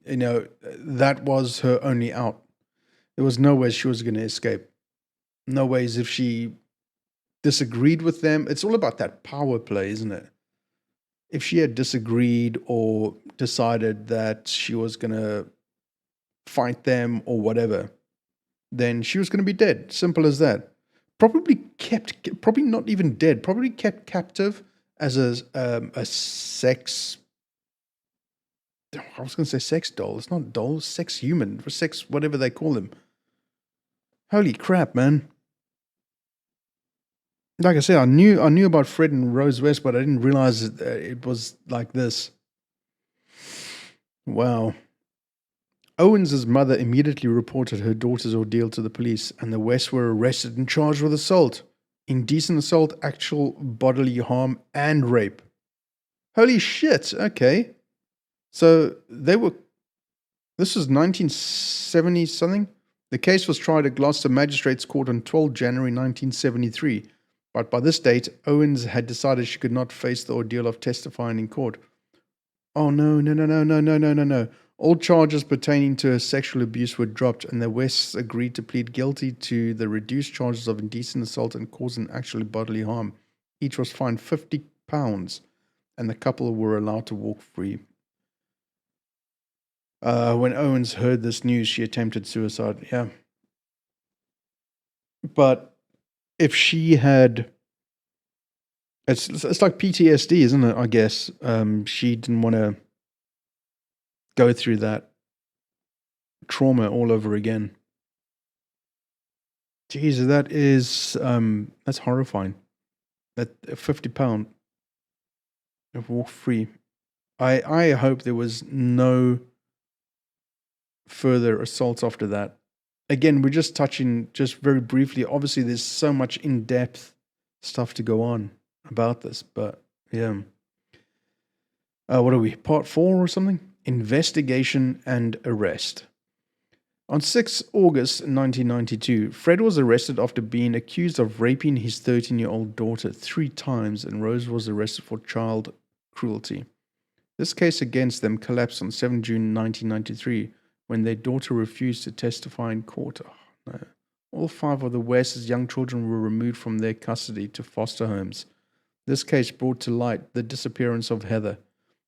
that was her only out. There was no way she was going to escape. No ways if she disagreed with them. It's all about that power play, isn't it? If she had disagreed or decided that she was going to fight them or whatever, then she was going to be dead. Simple as that. Probably not even dead, probably kept captive as a sex, I was going to say sex doll. It's not doll, sex human, or sex, whatever they call them. Holy crap, man. Like I said, I knew about Fred and Rose West, but I didn't realize it was like this. Wow. Owens' mother immediately reported her daughter's ordeal to the police, and the Wests were arrested and charged with assault, indecent assault, actual bodily harm, and rape. Holy shit, okay. So this was 1970 something. The case was tried at Gloucester Magistrates Court on 12 January 1973. But by this date, Owens had decided she could not face the ordeal of testifying in court. Oh, no. All charges pertaining to her sexual abuse were dropped, and the Wests agreed to plead guilty to the reduced charges of indecent assault and causing actual bodily harm. Each was fined £50, and the couple were allowed to walk free. When Owens heard this news, she attempted suicide. Yeah. But if she had... It's like PTSD, isn't it, I guess? She didn't want to go through that trauma all over again. Jesus, that's horrifying. That £50 of walk free. I hope there was no further assaults after that. Again, we're just touching just very briefly. Obviously, there's so much in-depth stuff to go on. about this, but yeah. What are we? Part 4 or something? Investigation and arrest. On 6 August 1992, Fred was arrested after being accused of raping his 13-year-old daughter 3 times, and Rose was arrested for child cruelty. This case against them collapsed on 7 June 1993 when their daughter refused to testify in court. Oh, no. All 5 of the West's young children were removed from their custody to foster homes. This case brought to light the disappearance of Heather,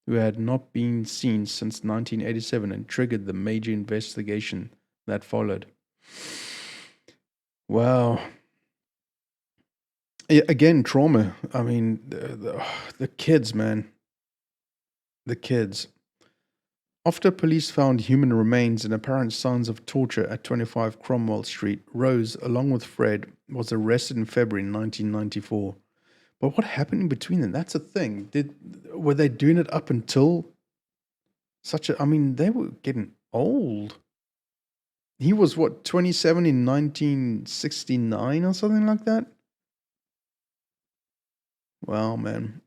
who had not been seen since 1987, and triggered the major investigation that followed. Wow. Yeah, again, trauma. I mean, the kids, man. The kids. After police found human remains and apparent signs of torture at 25 Cromwell Street, Rose, along with Fred, was arrested in February 1994. But what happened in between them? That's a thing. Were they doing it up until I mean, they were getting old. He was, 27 in 1969 or something like that? Wow, man.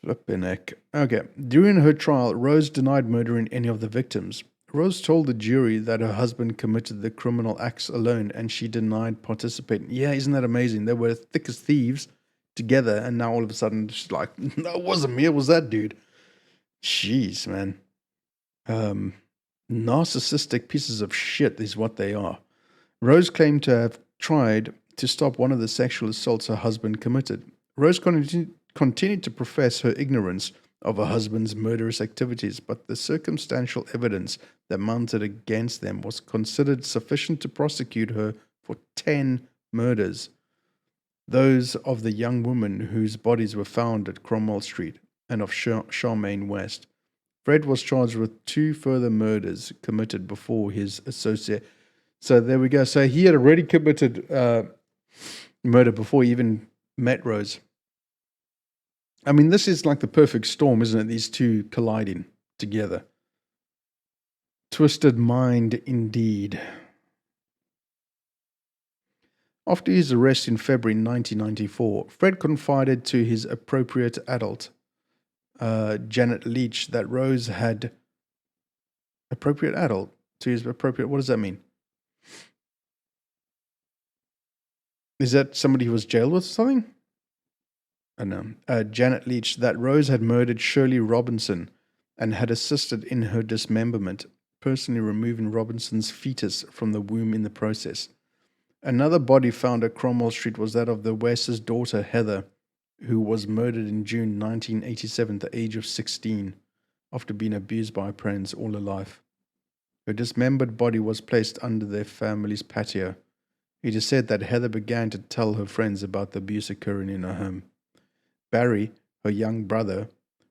Flippin' heck. Okay. During her trial, Rose denied murdering any of the victims. Rose told the jury that her husband committed the criminal acts alone, and she denied participating. Yeah, isn't that amazing? They were thick as thieves together, and now all of a sudden she's like, no, it wasn't me, it was that dude. Jeez, man. Narcissistic pieces of shit is what they are. Rose claimed to have tried to stop one of the sexual assaults her husband committed. Rose continued to profess her ignorance of her husband's murderous activities, but the circumstantial evidence that mounted against them was considered sufficient to prosecute her for 10 murders. Those of the young women whose bodies were found at Cromwell Street and of Charmaine West. Fred was charged with 2 further murders committed before his associate. So there we go. So he had already committed murder before he even met Rose. I mean, this is like the perfect storm, isn't it? These two colliding together. Twisted mind indeed. After his arrest in February 1994, Fred confided to his appropriate adult, Janet Leach, that Rose had... Appropriate adult? To his appropriate... What does that mean? Is that somebody who was jailed with something? I don't know. Janet Leach, that Rose had murdered Shirley Robinson and had assisted in her dismemberment, personally removing Robinson's fetus from the womb in the process. Another body found at Cromwell Street was that of the West's daughter, Heather, who was murdered in June 1987 at the age of 16 after being abused by her parents all her life. Her dismembered body was placed under their family's patio. It is said that Heather began to tell her friends about the abuse occurring in her home. Barry, her young brother,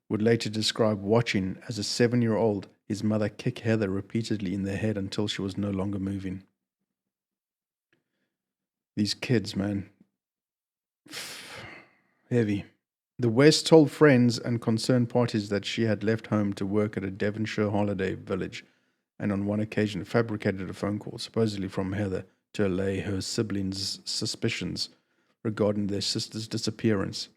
would later describe watching as a 7-year-old his mother kick Heather repeatedly in the head until she was no longer moving. These kids, man. Heavy. The West told friends and concerned parties that she had left home to work at a Devonshire holiday village, and on one occasion fabricated a phone call, supposedly from Heather, to allay her siblings' suspicions regarding their sister's disappearance.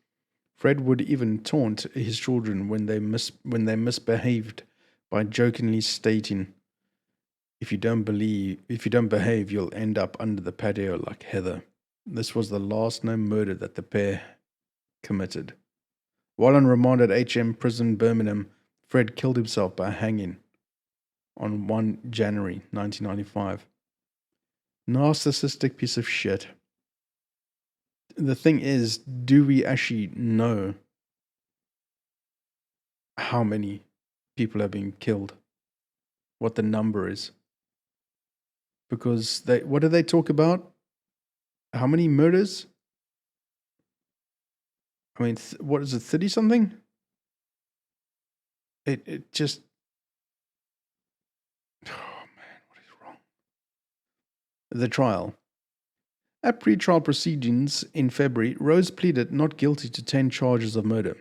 Fred would even taunt his children when they misbehaved by jokingly stating, if you don't behave, you'll end up under the patio like Heather. This was the last known murder that the pair committed. While on remand at HM Prison, Birmingham, Fred killed himself by hanging on 1 January 1995. Narcissistic piece of shit. The thing is, do we actually know how many people have been killed? What the number is? Because what do they talk about? How many murders? I mean, what is it, 30 something? It just... Oh man, what is wrong? The trial. At pre-trial proceedings in February, Rose pleaded not guilty to 10 charges of murder,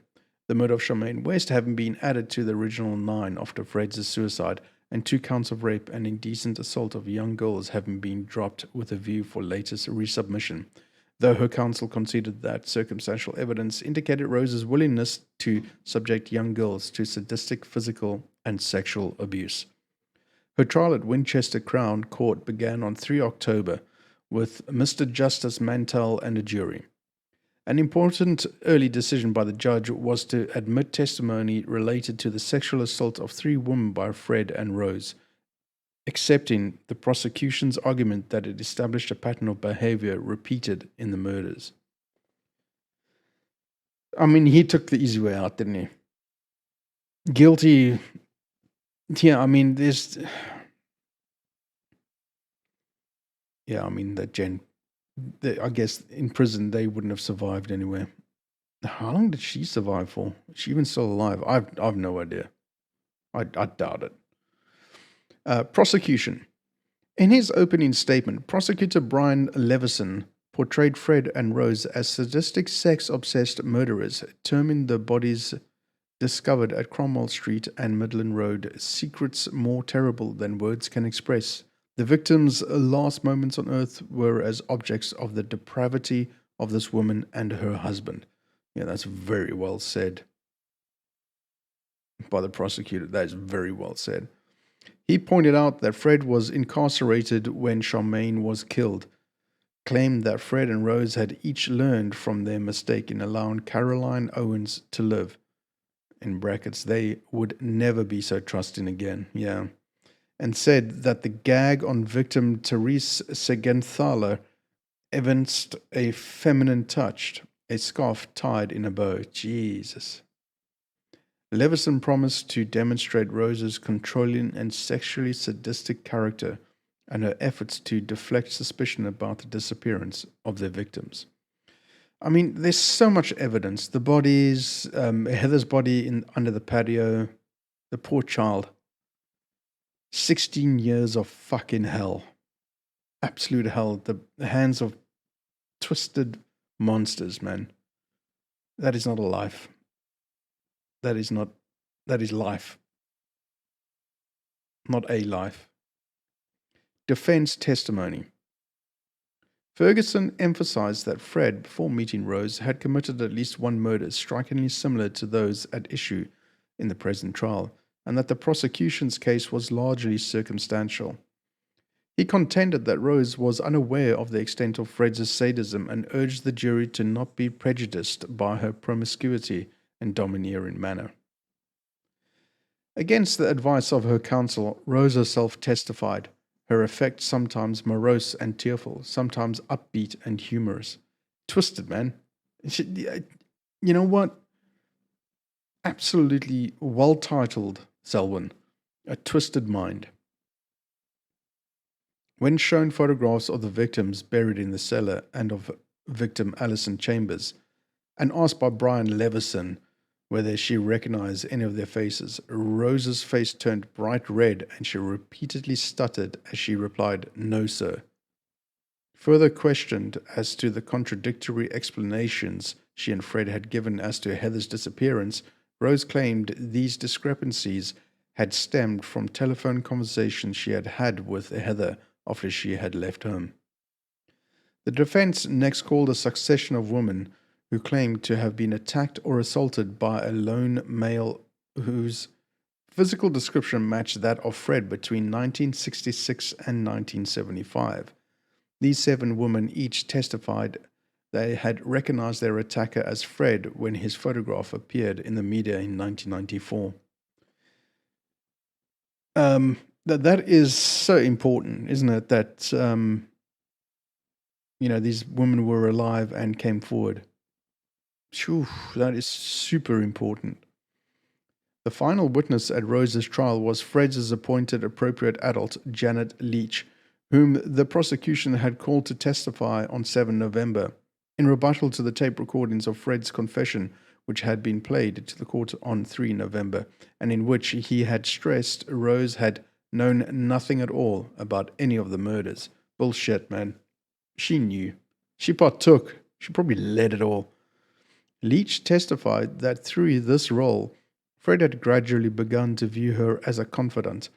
the murder of Charmaine West having been added to the original 9 after Fred's suicide, and 2 counts of rape and indecent assault of young girls having been dropped with a view for latest resubmission. though her counsel conceded that circumstantial evidence indicated Rose's willingness to subject young girls to sadistic physical and sexual abuse. Her trial at Winchester Crown Court began on 3 October with Mr. Justice Mantell and a jury. An important early decision by the judge was to admit testimony related to the sexual assault of 3 women by Fred and Rose, accepting the prosecution's argument that it established a pattern of behavior repeated in the murders. I mean, he took the easy way out, didn't he? Guilty. Yeah, I mean, there's... Yeah, I mean, that Jen... I guess in prison they wouldn't have survived anyway. How long did she survive for? Is she even still alive? I've no idea. I doubt it. Prosecution. In his opening statement, Prosecutor Brian Levison portrayed Fred and Rose as sadistic, sex-obsessed murderers, terming the bodies discovered at Cromwell Street and Midland Road secrets more terrible than words can express. The victims' last moments on earth were as objects of the depravity of this woman and her husband. Yeah, that's very well said by the prosecutor. That is very well said. He pointed out that Fred was incarcerated when Charmaine was killed, claimed that Fred and Rose had each learned from their mistake in allowing Caroline Owens to live. In brackets, they would never be so trusting again. Yeah. And said that the gag on victim Therese Segenthaler evinced a feminine touch, a scarf tied in a bow. Jesus. Levison promised to demonstrate Rose's controlling and sexually sadistic character and her efforts to deflect suspicion about the disappearance of their victims. I mean, there's so much evidence. The bodies, Heather's body under the patio, the poor child. 16 years of fucking hell. Absolute hell. The hands of twisted monsters, man. That is not a life. That is life. Not a life. Defense testimony. Ferguson emphasized that Fred, before meeting Rose, had committed at least one murder strikingly similar to those at issue in the present trial, and that the prosecution's case was largely circumstantial. He contended that Rose was unaware of the extent of Fred's sadism and urged the jury to not be prejudiced by her promiscuity and domineering manner. Against the advice of her counsel, Rose herself testified, her effect sometimes morose and tearful, sometimes upbeat and humorous. Twisted, man. You know what? Absolutely well-titled, Selwyn. A Twisted Mind. When shown photographs of the victims buried in the cellar and of victim Alison Chambers, and asked by Brian Levison whether she recognized any of their faces, Rose's face turned bright red and she repeatedly stuttered as she replied, "No, sir." Further questioned as to the contradictory explanations she and Fred had given as to Heather's disappearance, Rose claimed these discrepancies had stemmed from telephone conversations she had had with Heather after she had left home. The defense next called a succession of women who claimed to have been attacked or assaulted by a lone male whose physical description matched that of Fred between 1966 and 1975. These 7 women each testified they had recognized their attacker as Fred when his photograph appeared in the media in 1994. That is so important, isn't it? That, these women were alive and came forward. Phew, that is super important. The final witness at Rose's trial was Fred's appointed appropriate adult, Janet Leach, whom the prosecution had called to testify on 7 November, in rebuttal to the tape recordings of Fred's confession, which had been played to the court on 3 November, and in which he had stressed Rose had known nothing at all about any of the murders. Bullshit, man. She knew. She partook. She probably led it all. Leach testified that through this role, Fred had gradually begun to view her as a confidant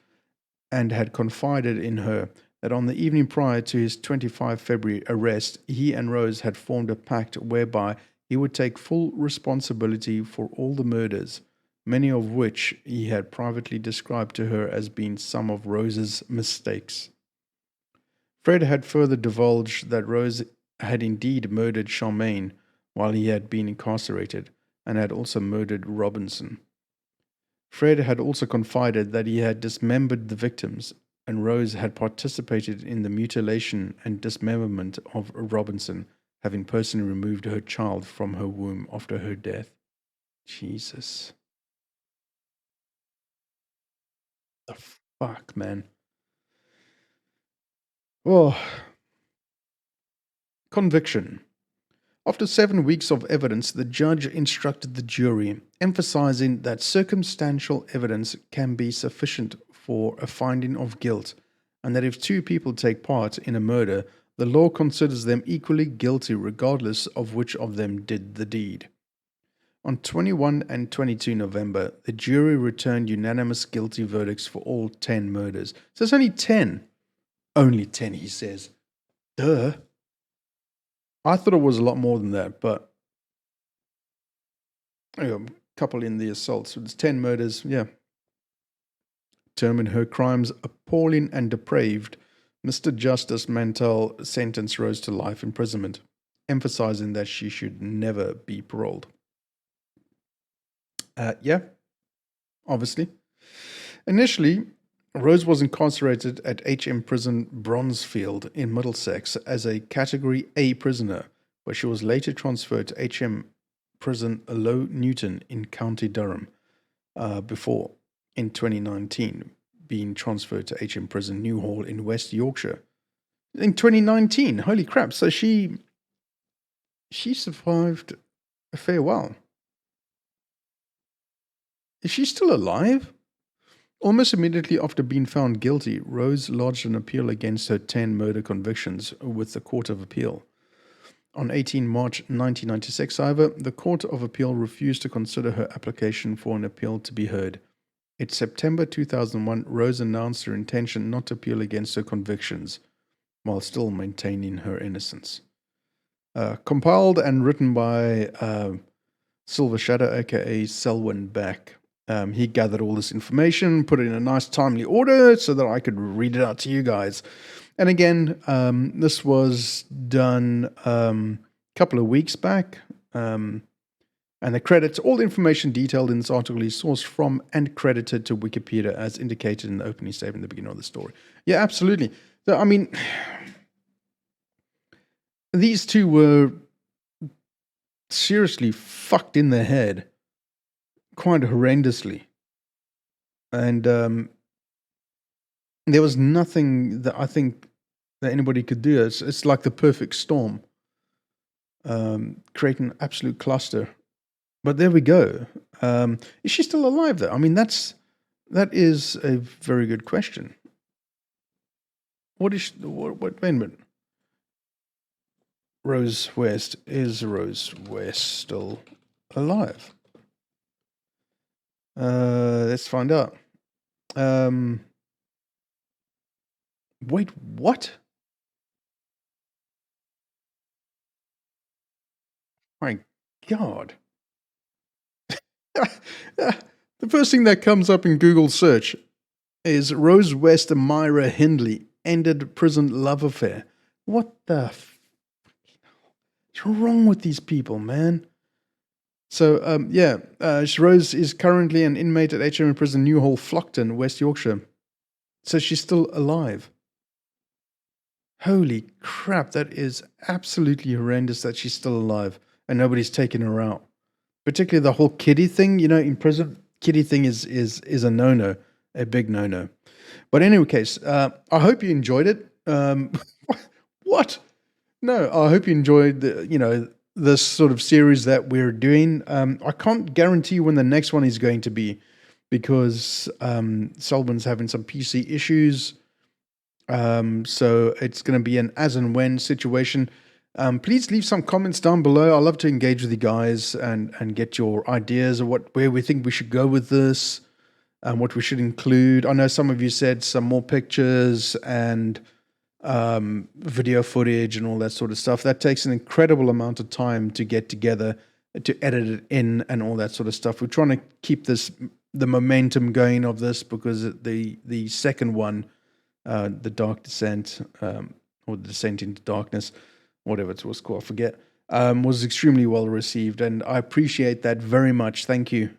and had confided in her that on the evening prior to his 25 February arrest, he and Rose had formed a pact whereby he would take full responsibility for all the murders, many of which he had privately described to her as being some of Rose's mistakes. Fred had further divulged that Rose had indeed murdered Charmaine while he had been incarcerated, and had also murdered Robinson. Fred had also confided that he had dismembered the victims, and Rose had participated in the mutilation and dismemberment of Robinson, having personally removed her child from her womb after her death. Jesus. The fuck, man. Oh. Conviction. After 7 weeks of evidence, the judge instructed the jury, emphasizing that circumstantial evidence can be sufficient for a finding of guilt, and that if two people take part in a murder, the law considers them equally guilty regardless of which of them did the deed. On 21 and 22 November, the jury returned unanimous guilty verdicts for all 10 murders. So it's only 10. Only 10, he says. Duh. I thought it was a lot more than that, but a couple in the assault. So it's 10 murders, yeah. Determined her crimes appalling and depraved, Mr. Justice Mantell sentenced Rose to life imprisonment, emphasizing that she should never be paroled. Yeah, obviously. Initially, Rose was incarcerated at HM Prison Bronzefield in Middlesex as a Category A prisoner, but she was later transferred to HM Prison Low Newton in County Durham, before, in 2019, being transferred to HM Prison Newhall in West Yorkshire. In 2019, holy crap! So she survived a fair while. Is she still alive? Almost immediately after being found guilty, Rose lodged an appeal against her 10 murder convictions with the Court of Appeal. On 18 March 1996, however, the Court of Appeal refused to consider her application for an appeal to be heard. In September 2001, Rose announced her intention not to appeal against her convictions, while still maintaining her innocence. Compiled and written by Silver Shadow, aka Selwyn Beck. He gathered all this information, put it in a nice timely order so that I could read it out to you guys. And again, this was done a couple of weeks back. And the credits, all the information detailed in this article is sourced from and credited to Wikipedia as indicated in the opening statement at the beginning of the story. Yeah, absolutely. So, I mean, these two were seriously fucked in the head quite horrendously. And there was nothing that I think that anybody could do. It's like the perfect storm, creating an absolute cluster. But there we go. Is she still alive though? I mean, that is a very good question. What is wait a minute. Rose West, is Rose West still alive? Let's find out. Wait, what? My God. The first thing that comes up in Google search is Rose West and Myra Hindley ended prison love affair. What the what's wrong with these people, man? So, Rose is currently an inmate at HM Prison Newhall, Flockton, West Yorkshire. So she's still alive. Holy crap, that is absolutely horrendous that she's still alive and nobody's taken her out. Particularly the whole kiddie thing, in prison, kiddie thing is a no-no, a big no-no. But in any case, I hope you enjoyed it. What? No, I hope you enjoyed this sort of series that we're doing. I can't guarantee when the next one is going to be because Selwyn's having some PC issues. So it's going to be an as and when situation. Please leave some comments down below. I love to engage with you guys and get your ideas of where we think we should go with this and what we should include. I know some of you said some more pictures and video footage and all that sort of stuff. That takes an incredible amount of time to get together, to edit it in and all that sort of stuff. We're trying to keep the momentum going of this, because the second one, the Dark Descent, or the Descent into Darkness, whatever it was called, I forget, was extremely well received, and I appreciate that very much. Thank you.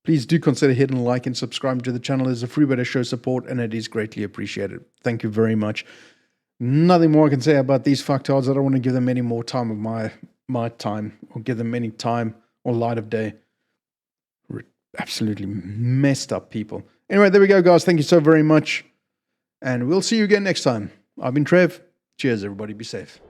Please do consider hitting like and subscribe to the channel. It's a free way to show support, and it is greatly appreciated. Thank you very much. Nothing more I can say about these fucktards. I don't want to give them any more time of my time, or give them any time or light of day. Absolutely messed up people. Anyway, there we go, guys. Thank you so very much, and we'll see you again next time. I've been Trev. Cheers, everybody. Be safe.